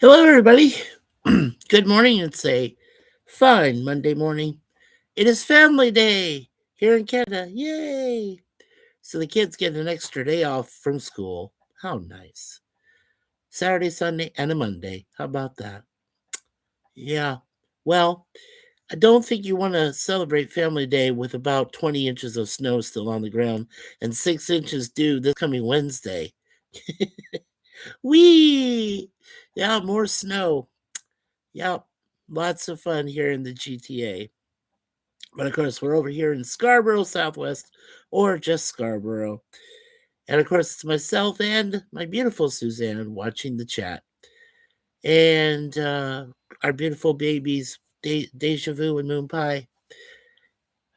Hello, everybody. Good morning. It's a fine Monday morning. It is family day here in Canada. Yay! So the kids get an extra day off from school. How nice. Saturday, Sunday, and a Monday. How about that? Yeah. Well, I don't think you want to celebrate Family Day with about 20 inches of snow still on the ground and 6 inches due this coming Wednesday. Whee! Yeah, more snow. Yep, lots of fun here in the GTA. But of course, we're over here in Scarborough, Southwest, or just Scarborough. And of course, it's myself and my beautiful Suzanne watching the chat. And our beautiful babies, Deja Vu and Moon Pie,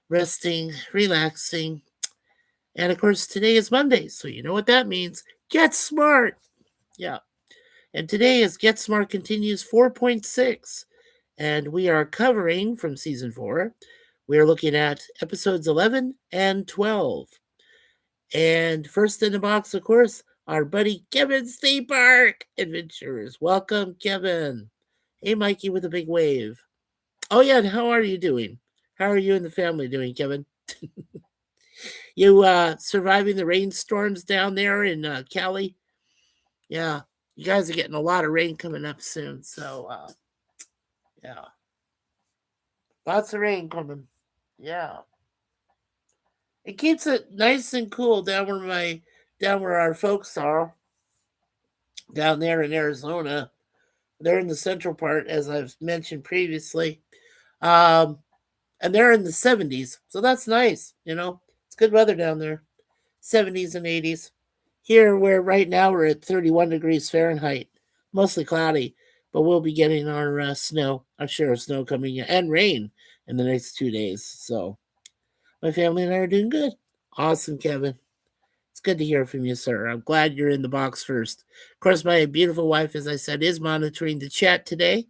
resting, relaxing. And of course, today is Monday. So you know what that means. Get smart. Yeah. And today is Get Smart Continues 4.6. And we are covering from season 4. We are looking at episodes 11 and 12. And first in the box, of course, our buddy Kevin's Theme Park Adventures. Welcome, Kevin. Hey, Mikey with a big wave. Oh, yeah, and how are you doing? How are you and the family doing, Kevin? You surviving the rainstorms down there in Cali? Yeah, you guys are getting a lot of rain coming up soon. So, yeah, lots of rain coming. Yeah. It keeps it nice and cool down where our folks are down there in Arizona. They're in the central part, as I've mentioned previously, um, and they're in the 70s, so that's nice. It's good weather down there, 70s and 80s. Here, where right now we're at 31 degrees Fahrenheit, mostly cloudy, but we'll be getting our snow, our share of snow coming in, and rain in the next 2 days. So my family and I are doing good. Awesome, Kevin. It's good to hear from you, sir. I'm glad you're in the box first. Of course, my beautiful wife, as I said, is monitoring the chat today.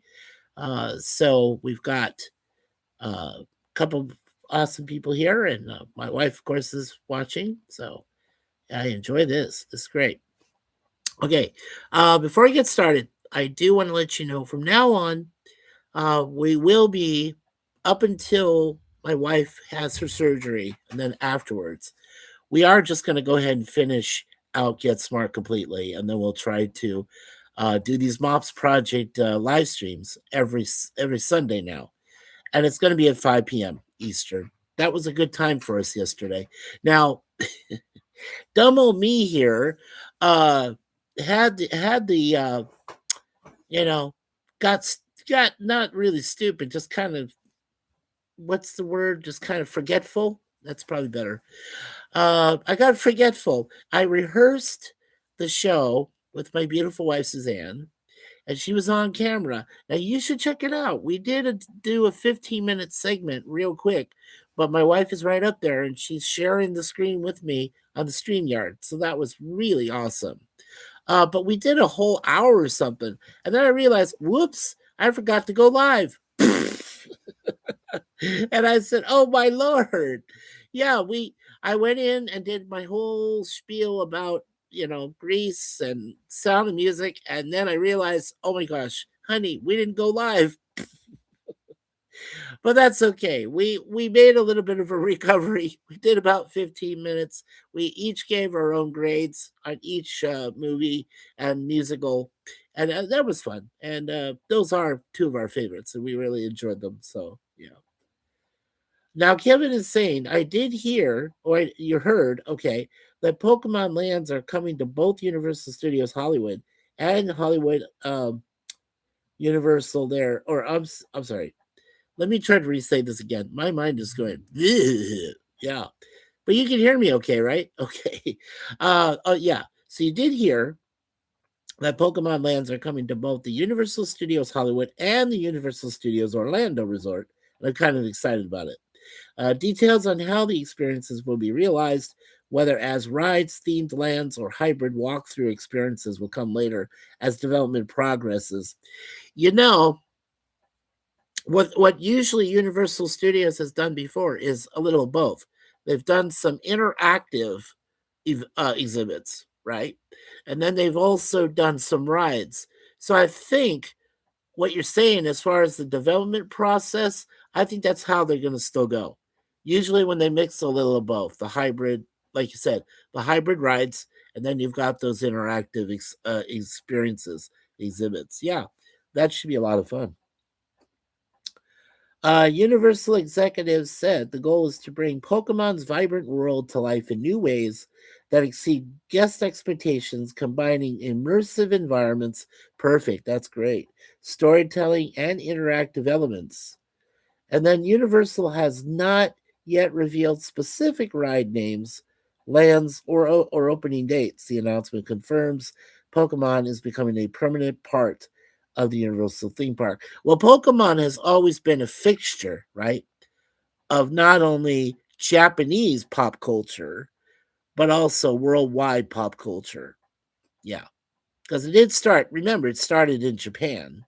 So we've got a couple awesome people here, and my wife, of course, is watching. So I enjoy this. This is great. Okay, before I get started, I do want to let you know from now on, we will be up until my wife has her surgery, and then afterwards we are just going to go ahead and finish out Get Smart completely, and then we'll try to do these Mops Project live streams every Sunday now, and it's going to be at 5 p.m. Eastern. That was a good time for us yesterday. Now, dumb old me here uh, had the you know got got not really stupid, just kind of what's the word? Just kind of forgetful. That's probably better. I got forgetful. I rehearsed the show with my beautiful wife Suzanne, and she was on camera. Now you should check it out. We did do a 15-minute segment real quick, but my wife is right up there, and she's sharing the screen with me on the StreamYard. So that was really awesome. But we did a whole hour or something, and then I realized, whoops, I forgot to go live. And I said, "Oh my lord!" Yeah, I went in and did my whole spiel about Greece and Sound of Music, and then I realized, oh my gosh, honey, we didn't go live, but that's okay. We made a little bit of a recovery. We did about 15 minutes. We each gave our own grades on each movie and musical, and that was fun. And those are two of our favorites, and we really enjoyed them. So yeah. Now, Kevin is saying, I did hear, or you heard, okay, that Pokemon lands are coming to both Universal Studios Hollywood and Hollywood Universal there. Or I'm sorry. Let me try to restate this again. My mind is going, "Ugh." Yeah. But you can hear me okay, right? Okay. Oh, yeah. So you did hear that Pokemon lands are coming to both the Universal Studios Hollywood and the Universal Studios Orlando Resort. And I'm kind of excited about it. Details on how the experiences will be realized, whether as rides, themed lands, or hybrid walkthrough experiences, will come later as development progresses. You know, what usually Universal Studios has done before is a little of both. They've done some interactive exhibits, right? And then they've also done some rides. So I think what you're saying as far as the development process, I think that's how they're going to still go. Usually, when they mix a little of both, the hybrid, like you said, the hybrid rides, and then you've got those interactive experiences, exhibits. Yeah, that should be a lot of fun. Universal executives said the goal is to bring Pokemon's vibrant world to life in new ways that exceed guest expectations, combining immersive environments. Perfect, that's great. Storytelling and interactive elements. And then Universal has not yet revealed specific ride names, lands, or opening dates. The announcement confirms Pokemon is becoming a permanent part of the Universal theme park. Well, Pokemon has always been a fixture, right, of not only Japanese pop culture, but also worldwide pop culture. Yeah, because it did start, remember, it started in Japan,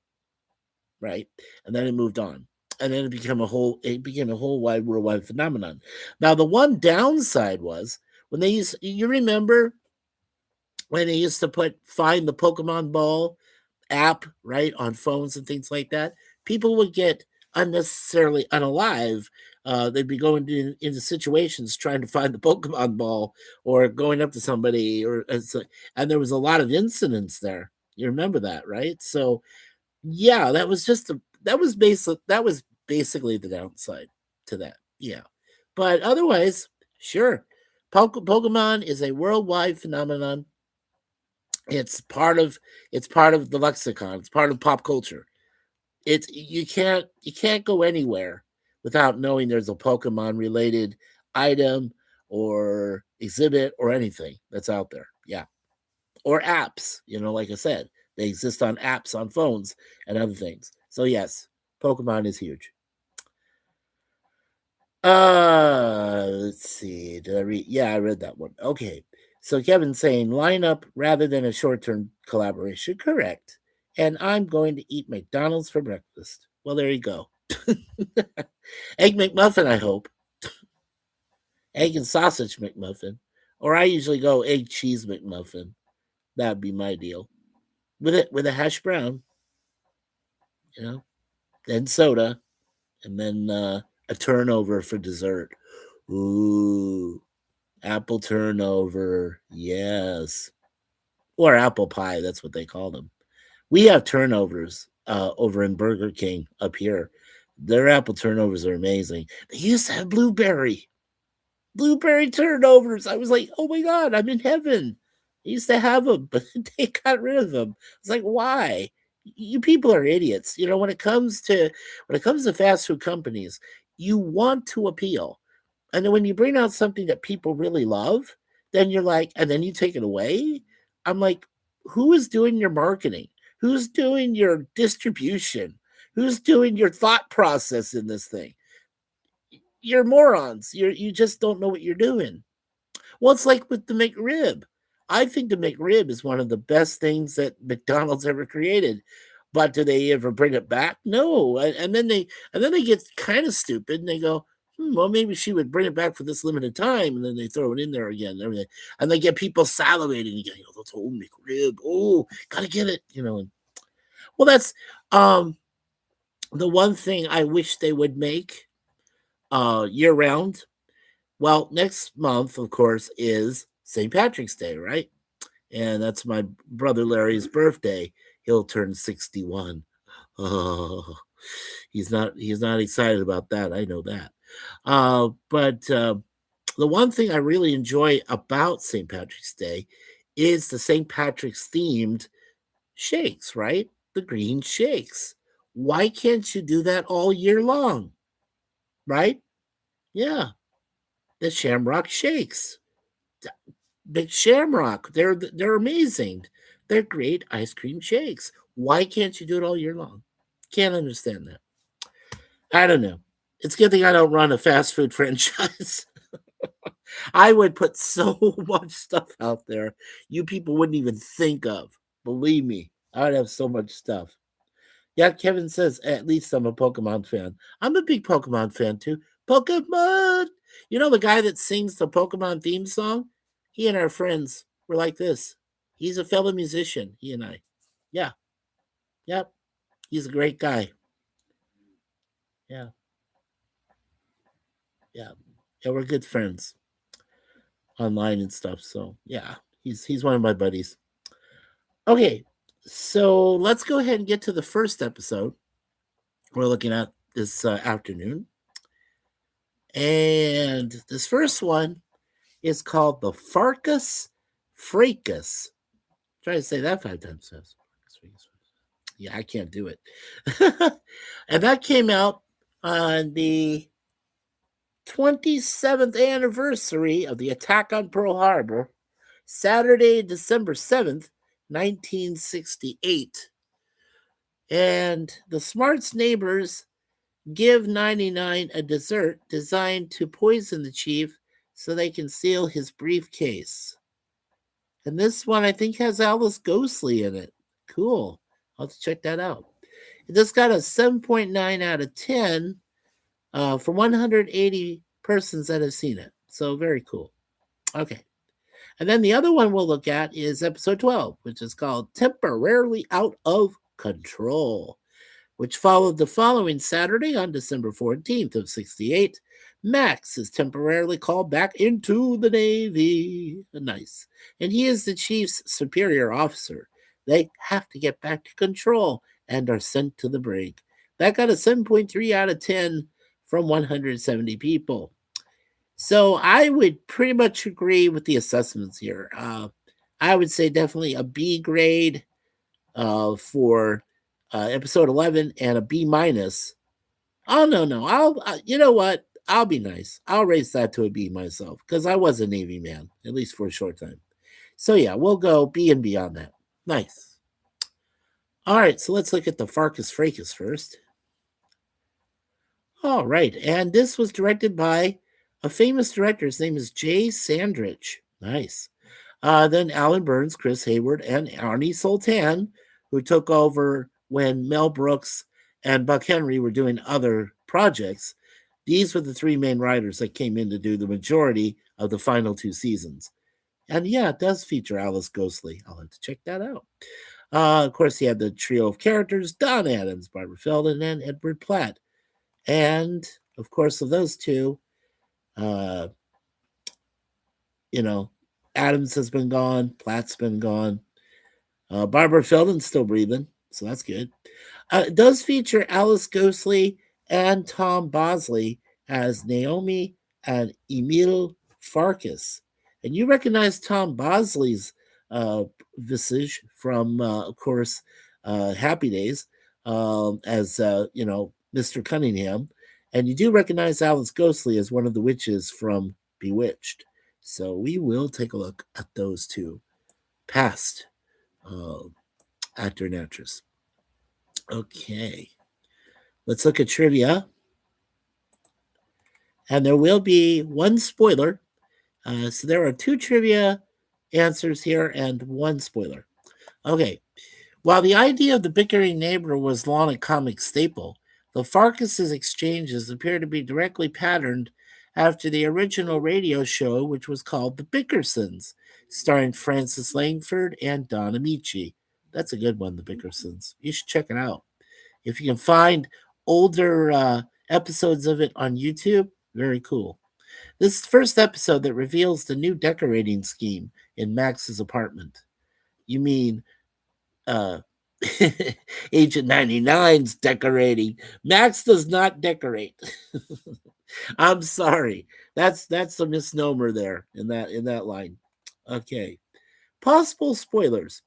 right? And then it moved on. And then it became a whole wide worldwide phenomenon. Now the one downside was when they used, you remember when they used to put find the Pokemon ball app, right, on phones and things like that, people would get unnecessarily unalive. They'd be going into situations trying to find the Pokemon ball or going up to somebody, and there was a lot of incidents there. You remember that, right? So yeah, that was basically the downside to that. Yeah, but otherwise, sure, Pokemon is a worldwide phenomenon. It's part of it's part of the lexicon. It's part of pop culture. It's you can't go anywhere without knowing there's a Pokemon related item or exhibit or anything that's out there. Yeah, or apps. Like I said, they exist on apps on phones and other things. So yes, Pokemon is huge. Let's see. Did I read? Yeah, I read that one. Okay. So Kevin's saying line up rather than a short-term collaboration. Correct. And I'm going to eat McDonald's for breakfast. Well, there you go. Egg McMuffin, I hope. Egg and sausage McMuffin. Or I usually go egg cheese McMuffin. That'd be my deal. With a hash brown, you know, then soda, and then a turnover for dessert. Ooh, apple turnover, yes, or apple pie. That's what they call them. We have turnovers over in Burger King up here. Their apple turnovers are amazing. They used to have blueberry turnovers. I was like, oh my god, I'm in heaven. I used to have them, but they got rid of them. It's like, why? You people are idiots. When it comes to fast food companies, you want to appeal, and then when you bring out something that people really love, then you're like, and then you take it away. I'm like, who is doing your marketing? Who's doing your distribution? Who's doing your thought process in this thing? You're morons. You just don't know what you're doing. Well, it's like with the McRib. I think the McRib is one of the best things that McDonald's ever created. But do they ever bring it back? No. And then they get kind of stupid and they go, well, maybe she would bring it back for this limited time, and then they throw it in there again and everything. And they get people salivating again. That's whole McRib. Oh, gotta get it. Well, that's um the one thing I wish they would make year round. Well, next month, of course, is St. Patrick's Day, right? And that's my brother Larry's birthday. He'll turn 61. Oh, he's not excited about that. I know that. But the one thing I really enjoy about St. Patrick's Day is the St. Patrick's themed shakes, right? The green shakes. Why can't you do that all year long? Right? Yeah, the Shamrock Shakes. Big Shamrock. They're amazing. They're great ice cream shakes. Why can't you do it all year long? Can't understand that. I don't know. It's a good thing I don't run a fast food franchise. I would put so much stuff out there you people wouldn't even think of. Believe me, I would have so much stuff. Yeah, Kevin says, at least I'm a Pokemon fan. I'm a big Pokemon fan too. Pokemon! You know the guy that sings the Pokemon theme song? He and our friends were like this. He's a fellow musician, he and I. Yeah. Yep, he's a great guy. Yeah, yeah, yeah. We're good friends online and stuff. So yeah, he's one of my buddies. Okay, so let's go ahead and get to the first episode we're looking at this afternoon, and this first one is called the Farkas Fracas. Try to say that 5 times fast. Yeah, I can't do it. And that came out on the 27th anniversary of the attack on Pearl Harbor, Saturday, December 7th, 1968. And the Smarts neighbors give 99 a dessert designed to poison the chief so they can steal his briefcase. And this one, I think, has Alice Ghostly in it. Cool. I'll have to check that out. This got a 7.9 out of 10 for 180 persons that have seen it. So very cool. Okay. And then the other one we'll look at is episode 12, which is called Temporarily Out of Control, which followed the following Saturday on December 14th of 68. Max is temporarily called back into the Navy. Nice. And he is the chief's superior officer. They have to get back to control and are sent to the brig. That got a 7.3 out of 10 from 170 people. So I would pretty much agree with the assessments here. I would say definitely a B grade for episode 11 and a B minus. Oh no, I'll you know what? I'll be nice. I'll raise that to a B myself because I was a Navy man at least for a short time. So yeah, we'll go B and B on that. Nice. All right, so let's look at the Farkas Fracas first. All right, and this was directed by a famous director. His name is Jay Sandrich. Nice. Then Alan Burns, Chris Hayward, and Arnie Sultan, who took over when Mel Brooks and Buck Henry were doing other projects. These were the three main writers that came in to do the majority of the final 2 seasons. And yeah, it does feature Alice Ghostly. I'll have to check that out. Of course, he had the trio of characters Don Adams, Barbara Feldon, and Edward Platt. And of course, of those two, uh, you know, Adams has been gone, Platt's been gone. Barbara Feldon's still breathing, so that's good. It does feature Alice Ghostly and Tom Bosley as Naomi and Emil Farkas. And you recognize Tom Bosley's visage from, of course, Happy Days as, Mr. Cunningham. And you do recognize Alice Ghostly as one of the witches from Bewitched. So we will take a look at those two past actor and actress. Okay. Let's look at trivia. And there will be one spoiler. So there are 2 trivia answers here and 1 spoiler. Okay. While the idea of the bickering neighbor was long a comic staple, the Farkas' exchanges appear to be directly patterned after the original radio show, which was called The Bickersons, starring Francis Langford and Don Amici. That's a good one, The Bickersons. You should check it out. If you can find older episodes of it on YouTube, very cool. This is the first episode that reveals the new decorating scheme in Max's apartment. You mean uh, Agent 99's decorating? Max does not decorate. I'm sorry. That's a misnomer there in that line. Okay. Possible spoilers.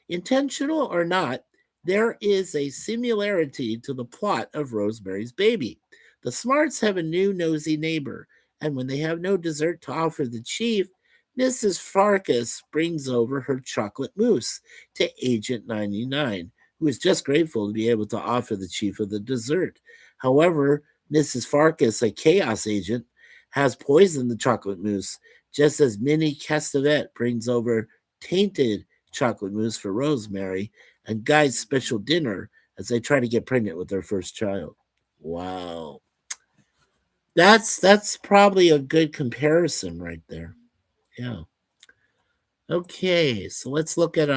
Intentional or not, there is a similarity to the plot of Rosemary's Baby. The Smarts have a new nosy neighbor, and when they have no dessert to offer the chief, Mrs. Farkas brings over her chocolate mousse to Agent 99, who is just grateful to be able to offer the chief of the dessert. However, Mrs. Farkas, a chaos agent, has poisoned the chocolate mousse, just as Minnie Castevet brings over tainted chocolate mousse for Rosemary and Guy's special dinner as they try to get pregnant with their first child. Wow. That's probably a good comparison right there. Yeah. Okay, so let's look at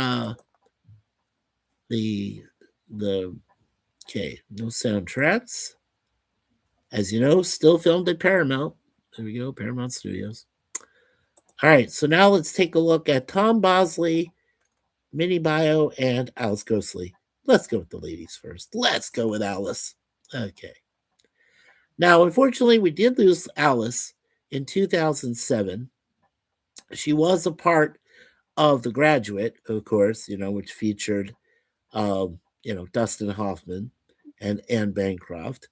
the The okay, no soundtracks. As you know, still filmed at Paramount. There we go, Paramount Studios. All right, so now let's take a look at Tom Bosley, Mini Bio, and Alice Ghostly. Let's go with the ladies first. Let's go with Alice. Okay. Now, unfortunately, we did lose Alice in 2007. She was a part of The Graduate, of course, which featured, Dustin Hoffman and Anne Bancroft.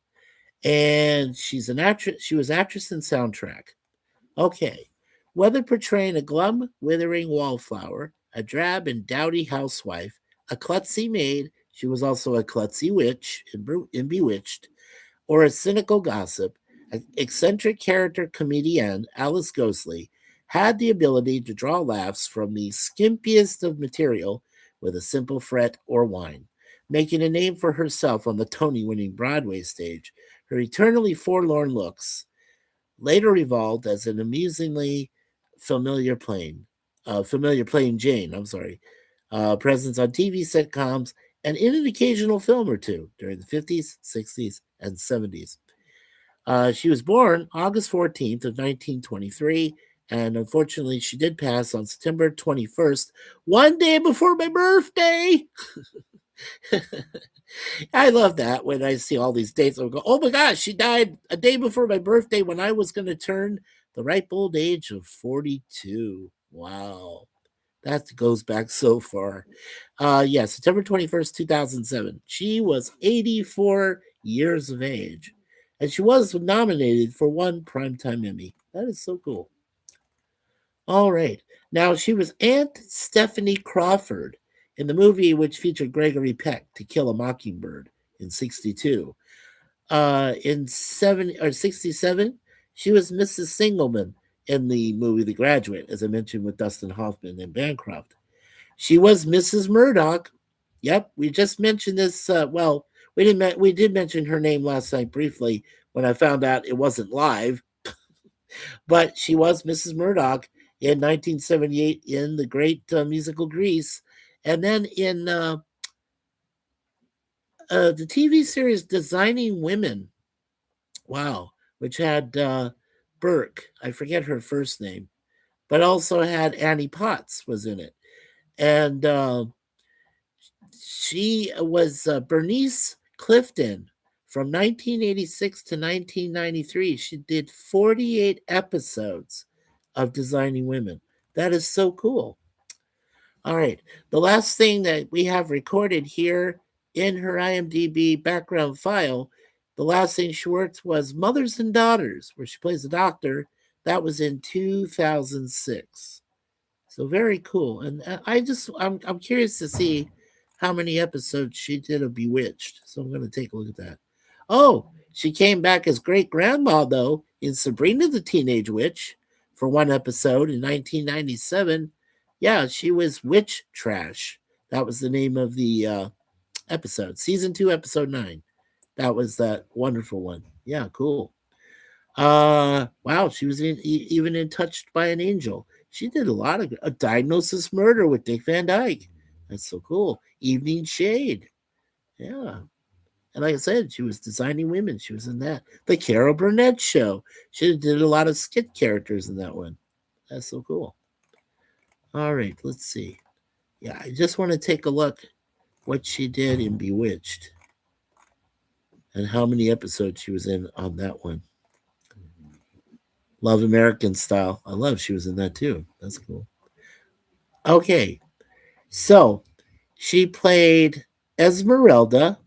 And she's an actress. She was actress in soundtrack. Okay. Whether portraying a glum, withering wallflower, a drab and dowdy housewife, a klutzy maid, she was also a klutzy witch in Bewitched, or a cynical gossip, an eccentric character comedian, Alice Ghostly, had the ability to draw laughs from the skimpiest of material with a simple fret or whine, making a name for herself on the Tony winning Broadway stage. Her eternally forlorn looks later evolved as an amusingly familiar plain Jane, presence on TV sitcoms and in an occasional film or two during the 50s, 60s, and 70s. She was born August 14th of 1923, and unfortunately, she did pass on September 21st, one day before my birthday. I love that when I see all these dates. I'll go, oh my gosh, she died a day before my birthday when I was going to turn the ripe old age of 42. Wow. That goes back so far. Yeah, September 21st, 2007. She was 84 years of age. And she was nominated for one Primetime Emmy. That is so cool. All right. Now, she was Aunt Stephanie Crawford in the movie which featured Gregory Peck, To Kill a Mockingbird, in 62. In 67, she was Mrs. Singleman in the movie The Graduate, as I mentioned, with Dustin Hoffman and Bancroft. She was Mrs. Murdoch. Yep, we just mentioned this. We did mention her name last night briefly when I found out it wasn't live, but she was Mrs. Murdoch in 1978 in the great musical Grease, and then in the TV series Designing Women. Wow, which had Burke. I forget her first name, but also had Annie Potts was in it, and she was Bernice Clifton from 1986 to 1993. She did 48 episodes of Designing Women. That is so cool. All right. The last thing that we have recorded here in her IMDb background file, the last thing she worked was Mothers and Daughters, where she plays a doctor. That was in 2006. So very cool. And I'm curious to see how many episodes she did of Bewitched. So I'm going to take a look at that. Oh, she came back as great grandma though in Sabrina the Teenage Witch for one episode in 1997. Yeah, she was Witch Trash. That was the name of the episode. Season 2, episode 9. That was that wonderful one. Yeah, cool. Wow, she was even in Touched by an Angel. She did a lot of a Diagnosis Murder with Dick Van Dyke. That's so cool. Evening Shade. Yeah. And like I said, she was Designing Women. She was in that. The Carol Burnett Show. She did a lot of skit characters in that one. That's so cool. All right, let's see. Yeah, I just want to take a look what she did in Bewitched and how many episodes she was in on that one. Love American Style. I love she was in that too. That's cool. Okay, so she played Esmeralda,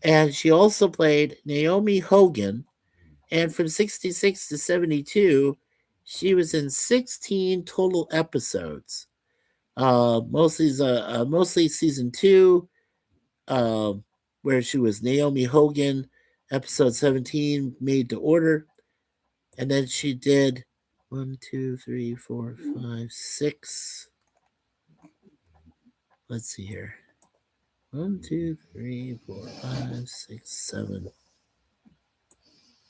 and she also played Naomi Hogan. And from 66 to 72, she was in 16 total episodes. Mostly season 2, uh, where she was Naomi Hogan, episode 17, Made to Order. And then she did 1, 2, 3, 4, 5, 6. Let's see here. 1, 2, 3, 4, 5, 6, 7.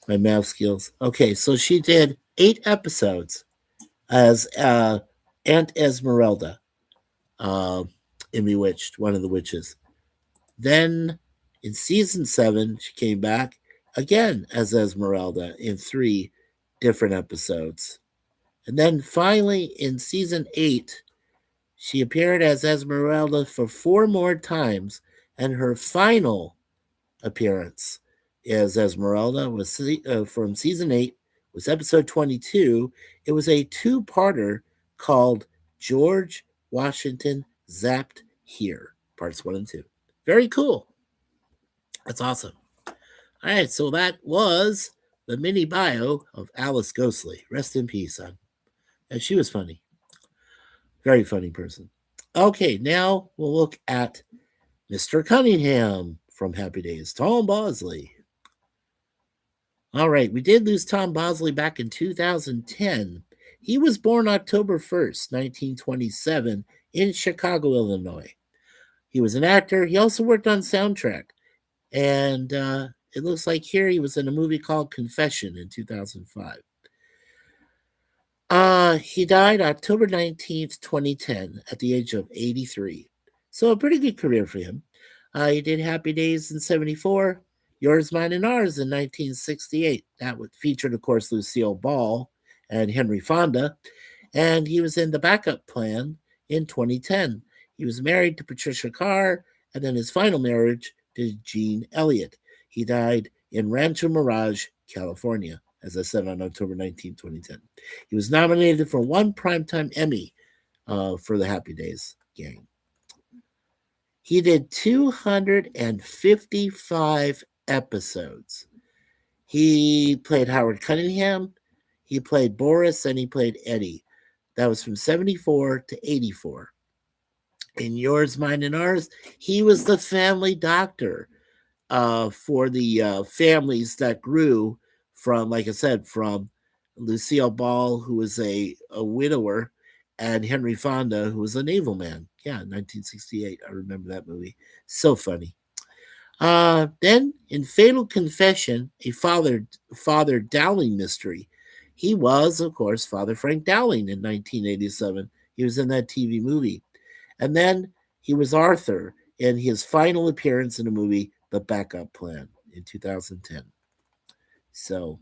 My math skills. Okay, so she did 8 episodes as Aunt Esmeralda, uh, in Bewitched, one of the witches. Then in season 7, she came back again as Esmeralda in 3 different episodes. And then finally in season 8, she appeared as Esmeralda for 4 more times, and her final appearance as Esmeralda was from season 8, was episode 22. It was a two-parter called George Washington Zapped Here, parts 1 and 2. Very cool. That's awesome. All right, so that was the mini bio of Alice Ghostly. Rest in peace, son. And she was funny. Very funny person. Okay, now we'll look at Mr. Cunningham from Happy Days, Tom Bosley. All right, we did lose Tom Bosley back in 2010. He was born October 1st, 1927, in Chicago, Illinois. He was an actor. He also worked on soundtrack. And it looks like here he was in a movie called Confession in 2005. He died October 19th, 2010, at the age of 83. So a pretty good career for him. He did Happy Days in 74, Yours, Mine, and Ours in 1968. That would featured, of course, Lucille Ball and Henry Fonda. And he was in The Backup Plan in 2010. He was married to Patricia Carr, and then his final marriage to Gene Elliott. He died in Rancho Mirage, California, as I said, on October 19, 2010. He was nominated for 1 Primetime Emmy for the Happy Days gang. He did 255 episodes. He played Howard Cunningham, he played Boris, and he played Eddie. That was from 74 to 84. In Yours, Mine, and Ours, he was the family doctor for the families that grew from, like I said, from Lucille Ball, who was a widower, and Henry Fonda, who was a naval man. Yeah, 1968. I remember that movie. So funny. Then in Fatal Confession, a Father Dowling mystery, he was, of course, Father Frank Dowling in 1987. He was in that TV movie. And then he was Arthur in his final appearance in the movie The Backup Plan in 2010. So,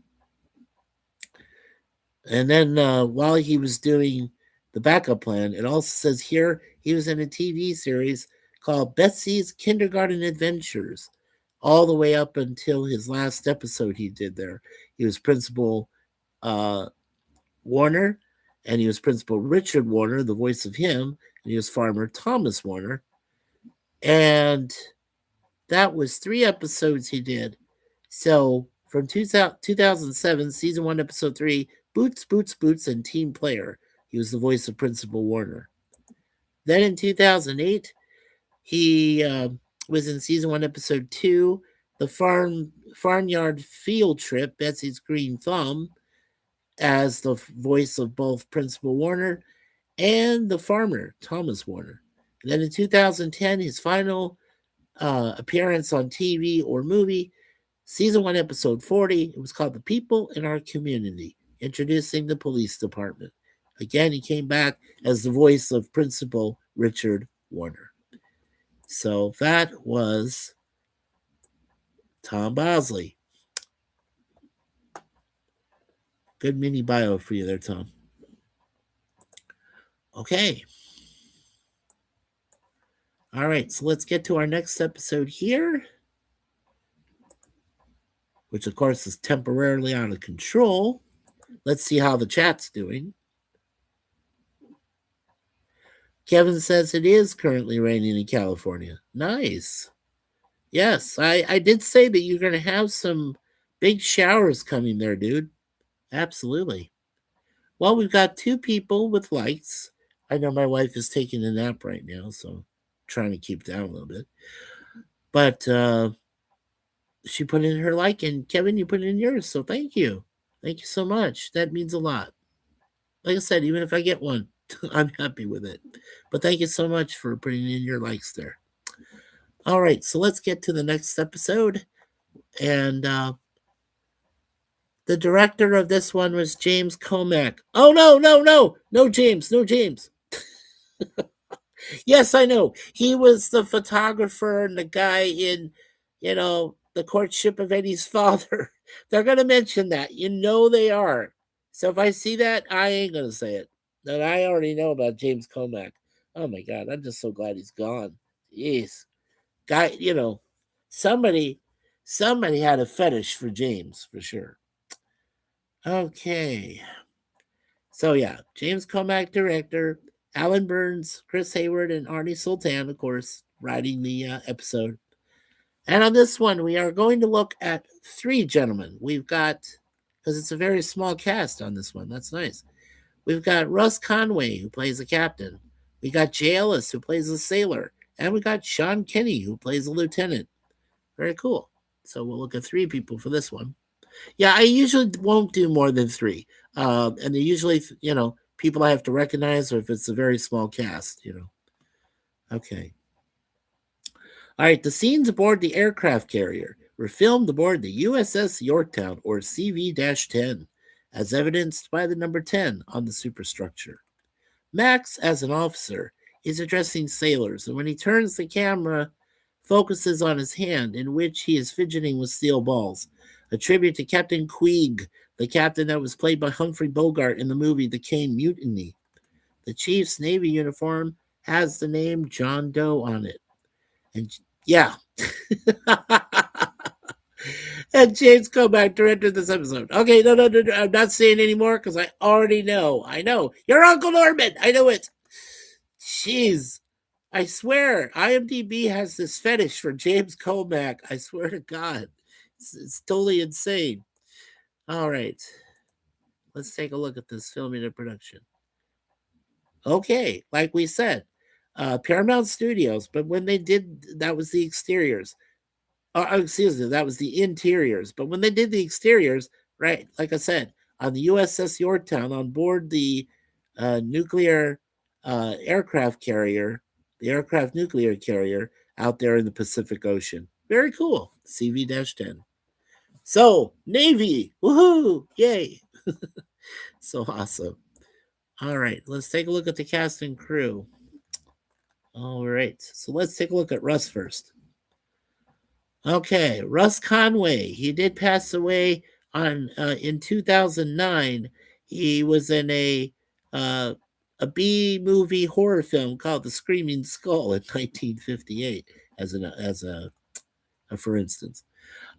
and then while he was doing The Backup Plan, it also says here he was in a TV series called Betsy's Kindergarten Adventures, all the way up until his last episode he did there. He was Principal Warner, and he was Principal Richard Warner, the voice of him, and he was Farmer Thomas Warner. And that was 3 episodes he did. So from 2007, season 1, episode 3, Boots, Boots, Boots, and Team Player, he was the voice of Principal Warner. Then in 2008, he was in season 1, episode 2, the Farmyard Field Trip, Betsy's Green Thumb, as the voice of both Principal Warner and the farmer, Thomas Warner. And then in 2010, his final appearance on TV or movie, season 1, episode 40. It was called The People in Our Community, introducing the police department. Again, he came back as the voice of Principal Richard Warner. So that was Tom Bosley. Good mini bio for you there, Tom. Okay. All right, so let's get to our next episode here, which of course is temporarily out of control. Let's see how the chat's doing. Kevin says it is currently raining in California. Nice. Yes, I did say that you're going to have some big showers coming there, dude. Absolutely. Well, we've got 2 people with likes. I know my wife is taking a nap right now, so I'm trying to keep down a little bit. But she put in her like, and Kevin, you put in yours, so thank you. Thank you so much. That means a lot. Like I said, even if I get one, I'm happy with it. But thank you so much for putting in your likes there. All right, so let's get to the next episode. And the director of this one was James Comack. Oh, no, James, no, James. Yes, I know. He was the photographer and the guy in, the courtship of Eddie's father. They're going to mention that. You know they are. So if I see that, I ain't going to say it. But I already know about James Comack. Oh my God. I'm just so glad he's gone. Jeez. Guy, somebody, somebody had a fetish for James for sure. Okay. So yeah, James Comack, director, Alan Burns, Chris Hayward, and Arnie Sultan, of course, writing the episode. And on this one, we are going to look at three gentlemen. We've got, because it's a very small cast on this one. That's nice. We've got Russ Conway, who plays the captain. We got Jay Ellis, who plays the sailor. And we got Sean Kenny, who plays the lieutenant. Very cool. So we'll look at three people for this one. Yeah, I usually won't do more than three. And they're usually, people I have to recognize, or if it's a very small cast. Okay. All right, the scenes aboard the aircraft carrier were filmed aboard the USS Yorktown, or CV 10, as evidenced by the number 10 on the superstructure. Max, as an officer, is addressing sailors, and when he turns the camera, focuses on his hand, in which he is fidgeting with steel balls, a tribute to Captain Queeg, the captain that was played by Humphrey Bogart in the movie The Caine Mutiny. The chief's Navy uniform has the name John Doe on it. And yeah. And James Comack directed this episode. Okay, no, I'm not saying anymore because I already know. I know. You're Uncle Norman. I know it. Jeez. I swear, IMDb has this fetish for James Comack. I swear to God. It's totally insane. All right. Let's take a look at this filming and production. Okay, like we said, Paramount Studios, but when they did, that was the exteriors. Excuse me, that was the interiors. But when they did the exteriors, right, like I said, on the USS Yorktown, on board the nuclear aircraft carrier, the aircraft nuclear carrier out there in the Pacific Ocean. Very cool. CV 10. So, Navy, woohoo, yay. So awesome. All right, let's take a look at the cast and crew. All right, so let's take a look at Russ first. Okay, Russ Conway. He did pass away on in 2009. He was in a B movie horror film called The Screaming Skull in 1958, as a for instance.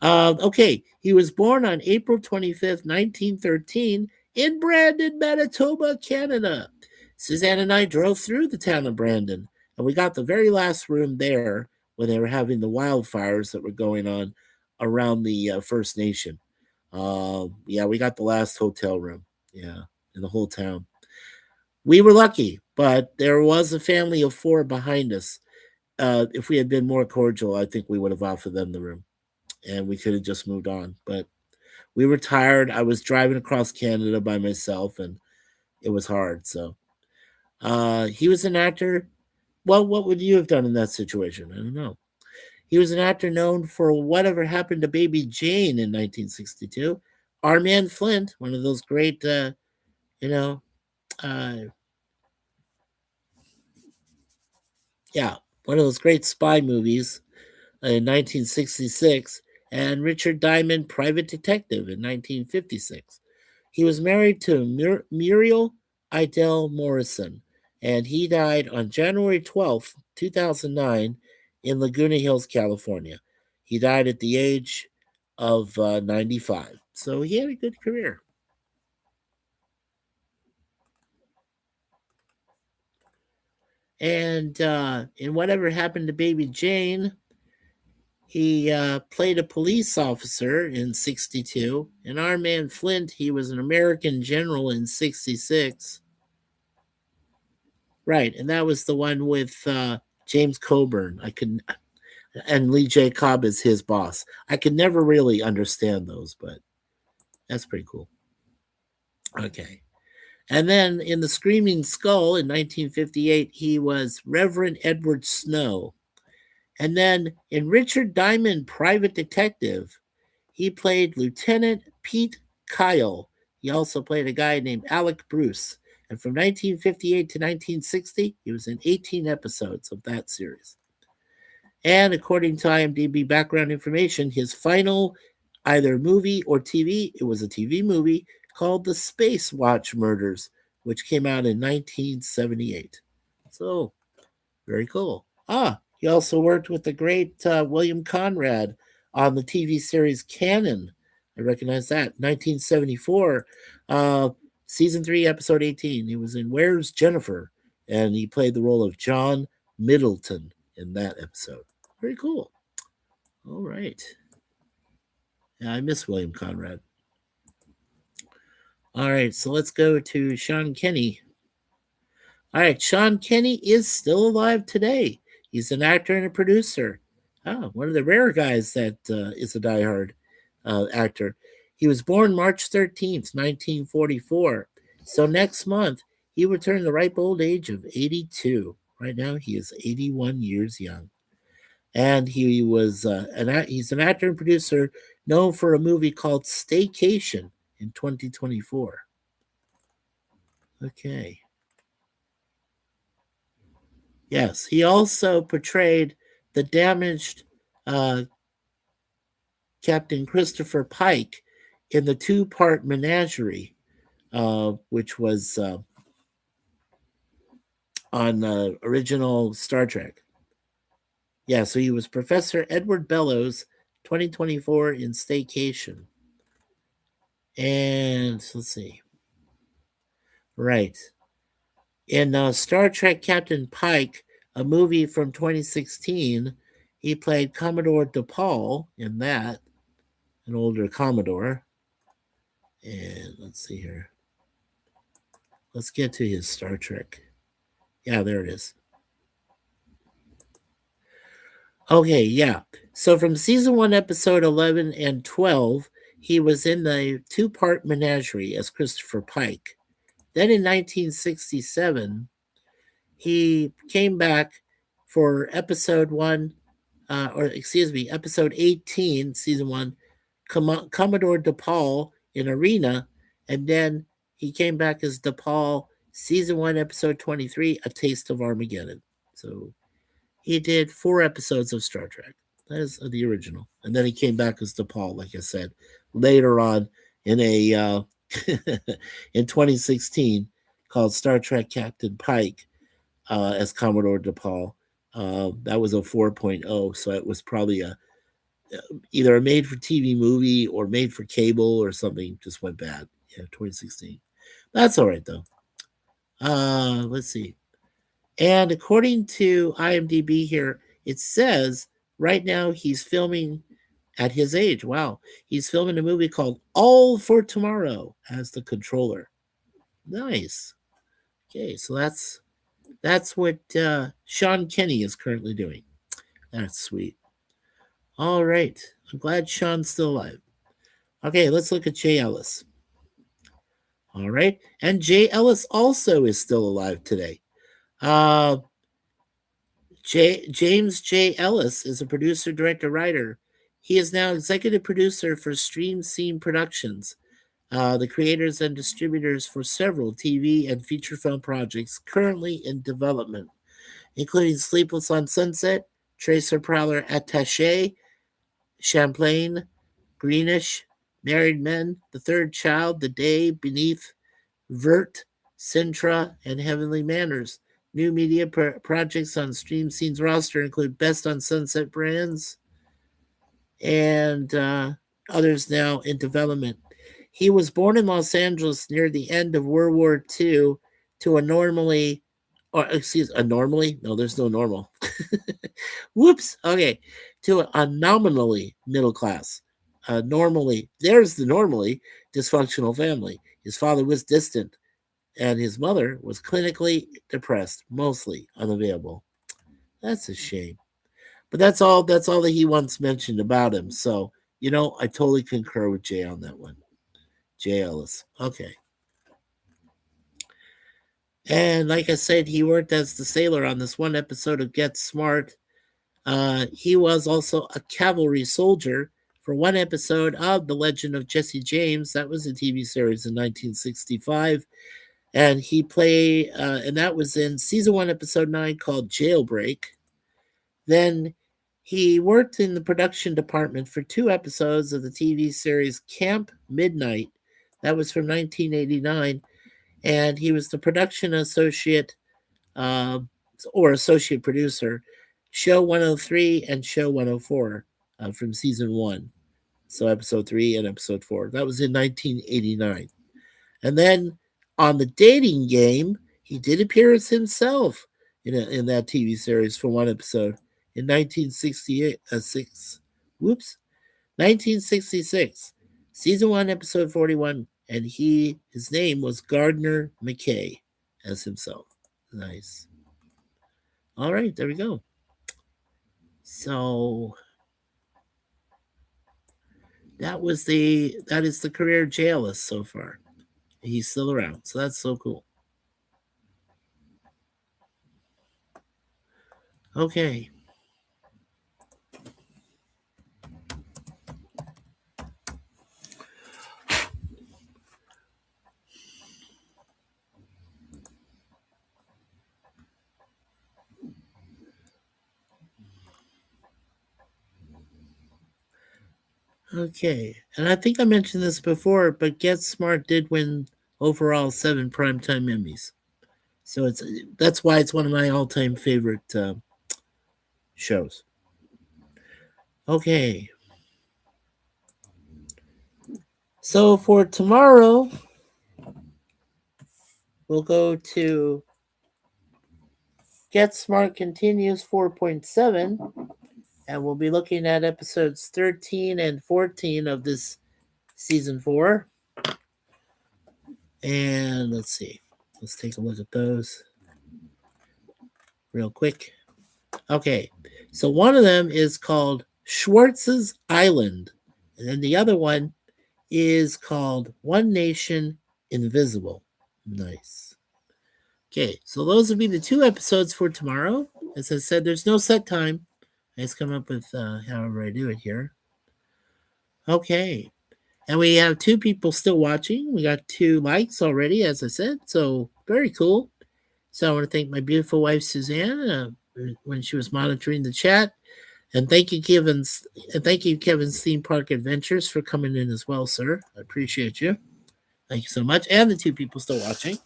Okay, he was born on April 25th, 1913, in Brandon, Manitoba, Canada. Suzanne and I drove through the town of Brandon, and we got the very last room there when they were having the wildfires that were going on around the First Nation. Yeah, we got the last hotel room. Yeah, in the whole town. We were lucky, but there was a family of four behind us. If we had been more cordial, I think we would have offered them the room and we could have just moved on. But we were tired. I was driving across Canada by myself and it was hard. So he was an actor. Well, what would you have done in that situation? I don't know. He was an actor known for Whatever Happened to Baby Jane in 1962. Our Man Flint, one of those great, you know, uh, yeah, one of those great spy movies in 1966, and Richard Diamond, Private Detective in 1956. He was married to Muriel Idell Morrison, and he died on January 12th, 2009, in Laguna Hills, California. He died at the age of 95. So he had a good career. And in Whatever Happened to Baby Jane, he played a police officer in 62. And Our Man Flint, he was an American general in 66. Right, and that was the one with James Coburn. And Lee J. Cobb is his boss. I could never really understand those, but that's pretty cool. Okay. And then in The Screaming Skull in 1958, he was Reverend Edward Snow. And then in Richard Diamond, Private Detective, he played Lieutenant Pete Kyle. He also played a guy named Alec Bruce. And from 1958 to 1960, he was in 18 episodes of that series. And according to IMDb background information, his final either movie or TV, it was a TV movie called The Space Watch Murders, which came out in 1978. So, very cool. He also worked with the great William Conrad on the TV series Canon. I recognize that. 1974, season 3, episode 18. He was in Where's Jennifer? And he played the role of John Middleton in that episode. Very cool. All right. Yeah, I miss William Conrad. All right, so let's go to Sean Kenny. All right, Sean Kenny is still alive today. He's an actor and a producer. One of the rare guys that is a diehard actor. He was born March 13th, 1944. So next month, he will turn the ripe old age of 82. Right now, he is 81 years young. And he was he's an actor and producer known for a movie called Staycation in 2024. Okay. Yes, he also portrayed the damaged Captain Christopher Pike in the two-part Menagerie, which was on original Star Trek. Yeah, so he was Professor Edward Bellows, 2024 in Staycation. And let's see. Right. In Star Trek Captain Pike, a movie from 2016, he played Commodore DePaul in that, an older Commodore. And let's see here. Let's get to his Star Trek. Yeah, there it is. Okay, yeah. So from season 1, episode 11 and 12, he was in the two-part Menagerie as Christopher Pike. Then in 1967, he came back for episode 1, episode 18, season 1, Commodore DePaul in Arena, and then he came back as DePaul, season 1, episode 23, A Taste of Armageddon. So he did 4 episodes of Star Trek. That is the original. And then he came back as DePaul, like I said, later on in a in 2016 called Star Trek Captain Pike as Commodore DePaul. That was a 4.0, so it was probably either a made-for-TV movie or made-for-cable or something just went bad. Yeah, 2016. That's all right, though. Let's see. And according to IMDb here, it says right now he's filming at his age. Wow. He's filming a movie called All for Tomorrow as the controller. Nice. Okay, so that's what Sean Kenny is currently doing. That's sweet. All right. I'm glad Sean's still alive. Okay, let's look at Jay Ellis. All right. And Jay Ellis also is still alive today. James J. Ellis is a producer, director, writer. He is now executive producer for Stream Scene Productions, the creators and distributors for several TV and feature film projects currently in development, including Sleepless on Sunset, Tracer Prowler Attaché, Champlain, Greenish, Married Men, The Third Child, The Day, Beneath, Vert, Sintra, and Heavenly Manners. New media projects on Stream Scene's roster include Best on Sunset Brands and others now in development. He was born in Los Angeles near the end of World War II to a normally, no, there's no normal. Whoops. Okay. To a nominally middle class. There's the normally dysfunctional family. His father was distant, and his mother was clinically depressed, mostly unavailable. That's a shame. But that's all that he once mentioned about him. So, I totally concur with Jay on that one. Jay Ellis. Okay. And like I said, he worked as the sailor on this one episode of Get Smart. He was also a cavalry soldier for one episode of The Legend of Jesse James. That was a TV series in 1965. And he played, and that was in season 1, episode 9, called Jailbreak. Then he worked in the production department for 2 episodes of the TV series Camp Midnight. That was from 1989. And he was the production associate, uh, or associate producer, show 103 and show 104 from season 1. So episode 3 and episode 4. That was in 1989. And then on the dating game, he did appear as himself in that TV series for 1 episode in 1968. 1966, season 1, episode 41, and his name was Gardner McKay as himself. Nice. All right, there we go. So that is the career jailist so far. He's still around, so that's so cool. Okay. Okay, and I think I mentioned this before, but Get Smart did win overall 7 primetime Emmys, so that's why it's one of my all-time favorite shows. Okay, so for tomorrow, we'll go to Get Smart Continues 4.7, and we'll be looking at episodes 13 and 14 of this season 4. And let's see. Let's take a look at those real quick. Okay, so one of them is called Schwartz's Island, and then the other one is called One Nation Invisible. Nice. Okay, so those will be the 2 episodes for tomorrow. As I said, there's no set time. I just come up with however I do it here. Okay, and we have 2 people still watching. We got 2 likes already, as I said, so very cool. So I want to thank my beautiful wife, Suzanne, when she was monitoring the chat. And thank you, Kevin's Theme Park Adventures, for coming in as well, sir. I appreciate you. Thank you so much. And the 2 people still watching.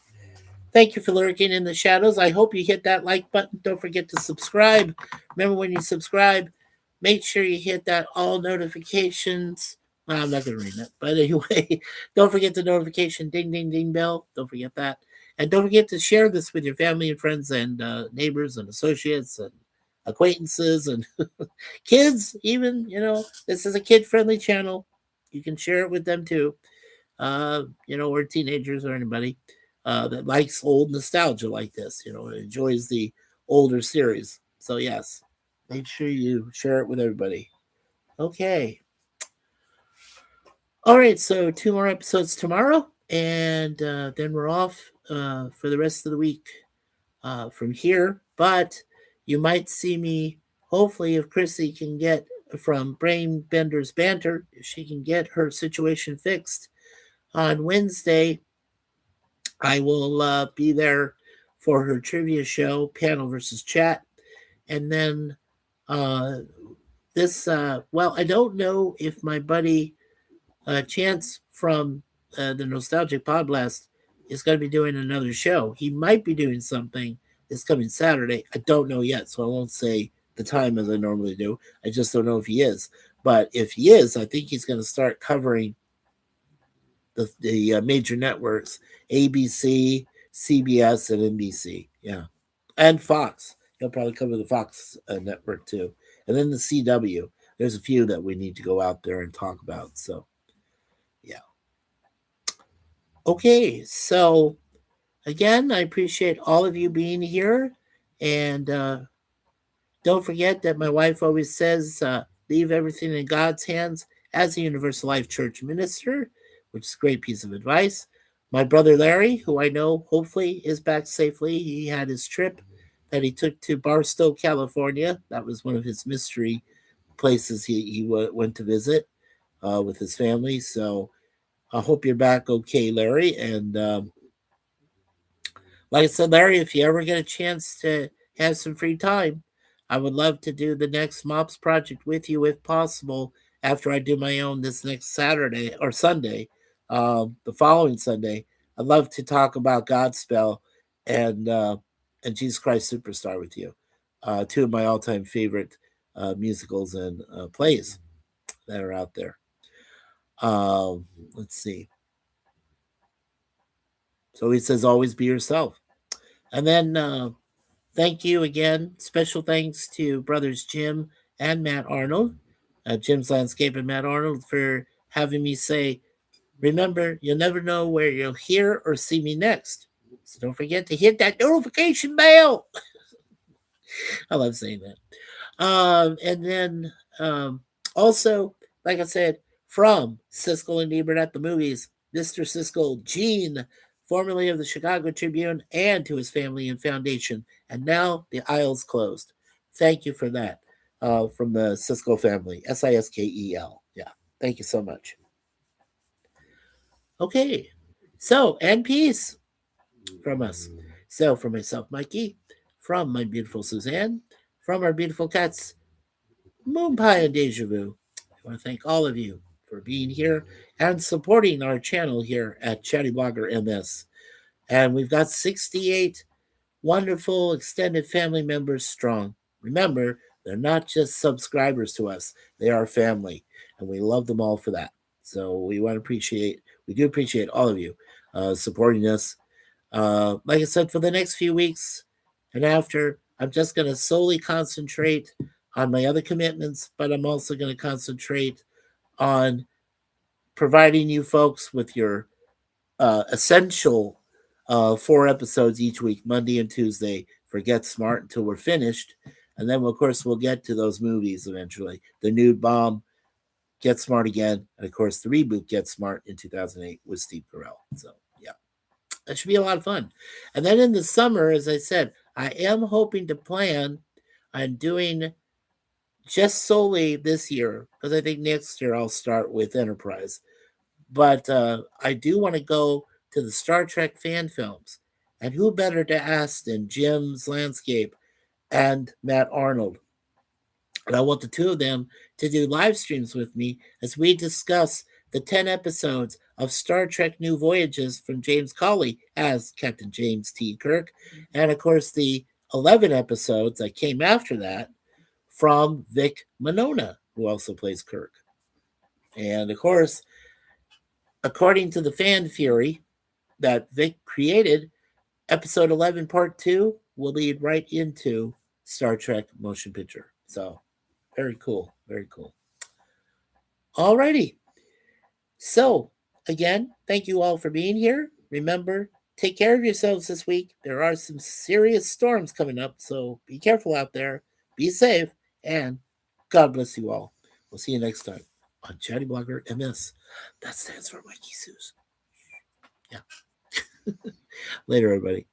Thank you for lurking in the shadows. I hope you hit that like button. Don't forget to subscribe. Remember, when you subscribe, make sure you hit that all notifications. Well, I'm not going to read that. But anyway, don't forget the notification ding, ding, ding bell. Don't forget that. And don't forget to share this with your family and friends and neighbors and associates and acquaintances and kids, even. This is a kid-friendly channel. You can share it with them too. Or teenagers or anybody that likes old nostalgia like this, and enjoys the older series. So, yes, make sure you share it with everybody. Okay. All right, so 2 more episodes tomorrow, and then we're off for the rest of the week from here. But you might see me, hopefully, if Chrissy can get from Brain Bender's Banter, if she can get her situation fixed on Wednesday, I will be there for her trivia show, Panel versus Chat. And then I don't know if my buddy Chance from the Nostalgic Podblast is going to be doing another show. He might be doing something this coming Saturday. I don't know yet, so I won't say the time as I normally do. I just don't know if he is. But if he is, I think he's going to start covering the major networks: ABC, CBS, and NBC. Yeah, and Fox. He'll probably cover the Fox network too, and then the CW. There's a few that we need to go out there and talk about. So, yeah. Okay, so again, I appreciate all of you being here, and don't forget that my wife always says, leave everything in God's hands as a Universal Life Church minister, which is a great piece of advice. My brother Larry, who I know hopefully is back safely, he had his trip that he took to Barstow, California. That was one of his mystery places he went to visit with his family. So I hope you're back okay, Larry. And like I said, Larry, if you ever get a chance to have some free time, I would love to do the next MOPS project with you if possible after I do my own this next Saturday or Sunday, the following Sunday. I'd love to talk about Godspell and uh, and Jesus Christ Superstar with you. Two of my all-time favorite musicals and plays that are out there. Let's see. So he says, always be yourself. And then thank you again. Special thanks to brothers Jim and Matt Arnold, Jim's Landscape and Matt Arnold, for having me say, remember, you'll never know where you'll hear or see me next. So don't forget to hit that notification bell. I love saying that. And then also, like I said, from Siskel and Ebert at the movies, Mr. Siskel, Gene, formerly of the Chicago Tribune, and to his family and foundation. And now the aisle's closed. Thank you for that from the Siskel family, Siskel. Yeah, thank you so much. Okay, so, and peace from us. So, for myself, Mikey, from my beautiful Suzanne, from our beautiful cats, Moon Pie and Deja Vu. I want to thank all of you for being here and supporting our channel here at ChattyBloggerMS. And we've got 68 wonderful extended family members strong. Remember, they're not just subscribers to us, they are family. And we love them all for that. So we do appreciate all of you supporting us. Like I said, for the next few weeks and after, I'm just going to solely concentrate on my other commitments, but I'm also going to concentrate on providing you folks with your essential 4 episodes each week, Monday and Tuesday, for Get Smart until we're finished. And then, of course, we'll get to those movies eventually. The Nude Bomb, Get Smart Again, and, of course, the reboot Get Smart in 2008 with Steve Carell. So, yeah, that should be a lot of fun. And then in the summer, as I said, I am hoping to plan on doing just solely this year, because I think next year I'll start with Enterprise. But I do want to go to the Star Trek fan films. And who better to ask than Jim's Landscape and Matt Arnold? And I want the two of them to do live streams with me as we discuss the 10 episodes of Star Trek New Voyages from James Cawley as Captain James T. Kirk. And of course, the 11 episodes that came after that from Vic Monona, who also plays Kirk. And of course, according to the fan theory that Vic created, episode 11, part 2 will lead right into Star Trek motion picture. So, very cool. Very cool. Alrighty. So, again, thank you all for being here. Remember, take care of yourselves this week. There are some serious storms coming up, so be careful out there. Be safe, and God bless you all. We'll see you next time on Chatty Blogger MS. That stands for Mikey Seuss. Yeah. Later, everybody.